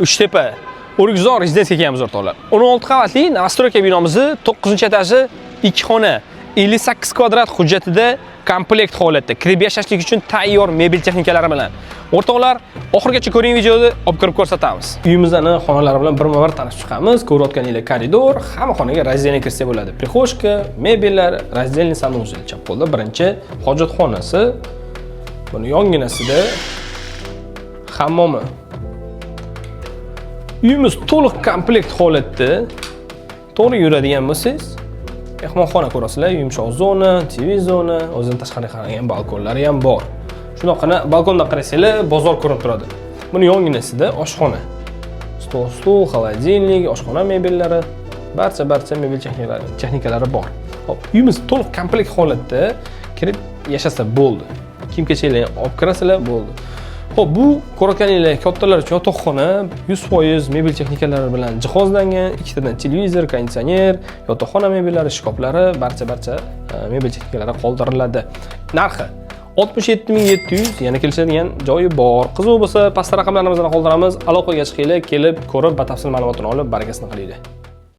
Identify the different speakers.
Speaker 1: Uchtepa O'rikzor rezidensiya kelganmiz o'rtoqlar. 16 qavatli Nostroyka binomizni 9-etaji 2 xona 58 kvadrat hujjatida komplekt holatda kirib yashashlik uchun tayyor mebel texnikalari bilan. O'rtoqlar, oxirigacha ko'ring videoni, olib kirib ko'rsatamiz. Uyimizning xonalari bilan birma-bir tanishib chiqamiz. Ko'rayotganingiz koridor, hamma xonaga razdelniy kirsa bo'ladi. Prixoshka, mebellar, razdelniy sanuzel. Chap qo'lda birinchi hojatxonasi. Buni yonginasida hammomi. Uyimiz to'liq komplekt holatda. To'g'ri yuradigan bo'lsangiz, mehmonxona ko'rasizlar, yumshoq zona, TV zona, o'zidan tashqari qaragan balkonlari ham bor. Shunaqana balkondan qarasanglar, bozor ko'rinib turadi. Buni yonginasida oshxona. Stol, xolodilnik, oshxona mebellari, barcha mebel texnikalari bor. Hop, uyimiz to'liq komplekt holatda kirib yashasa bo'ldi. Kiyim-kechaklarni olib kirasizlar bo'ldi. Hop, bu ko'rayotganingiz kattalar uchun yotoqxona 100% mebel texnikalari bilan jihozlangan, ikkitadan televizor, konditsioner, yotoqxona mebellari, shkaflari, barcha mebel texnikalari qoldiriladi. Narxi 67700, yana kelishadigan joyi bor. Qiziq bo'lsa, pastda raqamlarimizni qoldiramiz. Aloqaga chiqinglar, kelib ko'rib, batafsil ma'lumotni olib, barakasini qilinglar.